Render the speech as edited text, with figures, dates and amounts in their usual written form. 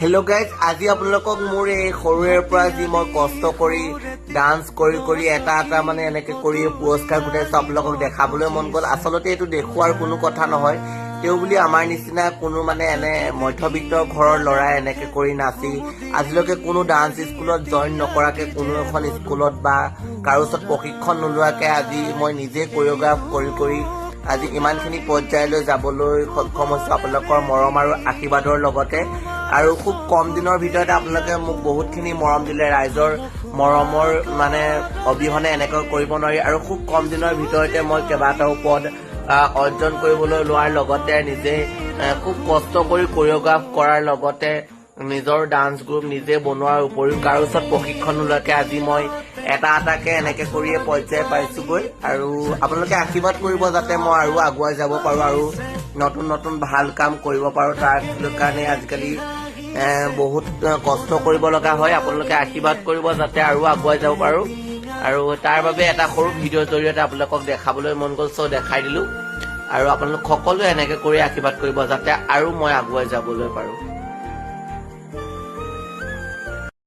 Hello' guys, আজি আপোনালোকক মোৰ এই সৰুৰে পৰা যি মই কষ্ট কৰি ডান্স কৰি এটা মানে এনেকে কৰি পুৰস্কাৰ গোটাইছো আপোনালোকক দেখাবলৈ মন গ'ল। আচলতে এইটো দেখুৱাৰ কোনো কথা নহয়, তেওঁ বুলি আমাৰ নিচিনা কোনো মানে এনে মধ্যবিত্ত ঘৰৰ ল'ৰাই এনেকে কৰি নাচি আজিলৈকে কোনো ডান্স স্কুলত জইন নকৰাকে, কোনো এখন স্কুলত বা কাৰো ওচৰত প্ৰশিক্ষণ নোলোৱাকে আজি মই নিজে কোৰিঅ'গ্ৰাফ কৰি আজি ইমানখিনি পৰ্যায়লৈ যাবলৈ সক্ষম হৈছো আপোনালোকৰ মৰম আৰু আশীৰ্বাদৰ লগতে। আৰু খুব কম দিনৰ ভিতৰতে আপোনালোকে মোক বহুতখিনি মৰম দিলে, ৰাইজৰ মৰমৰ মানে অবিহনে এনেকৈ কৰিব নোৱাৰি। আৰু খুব কম দিনৰ ভিতৰতে মই কেইবাটাও পদ অৰ্জন কৰিবলৈ লোৱাৰ লগতে নিজে খুব কষ্ট কৰি কোৰিঅ'গ্ৰাফ কৰাৰ লগতে নিজৰ ডান্স গ্ৰুপ নিজে বনোৱাৰ উপৰিও কাৰো ওচৰত প্ৰশিক্ষণ নোলোৱাকে আজি মই এটাকে এনেকে কৰিয়ে পৰ্যায় পাইছোগৈ। আৰু আপোনালোকে আশীৰ্বাদ কৰিব যাতে মই আৰু আগুৱাই যাব পাৰো আৰু নতুন ভাল কাম কৰিব পাৰো। তাৰ কাৰণে আজিকালি বহুত কষ্ট কৰিব লগা হয়। আপোনালোকে আশীৰ্বাদ কৰিব যাতে আৰু আগুৱাই যাব পাৰো, আৰু তাৰ বাবে এটা সৰু ভিডিঅ'ৰ জৰিয়তে আপোনালোকক দেখাবলৈ মন গ'ল, চ' দেখাই দিলো। আৰু আপোনালোক সকলোৱে এনেকে কৰি আশীৰ্বাদ কৰিব যাতে আৰু মই আগুৱাই যাবলৈ পাৰো।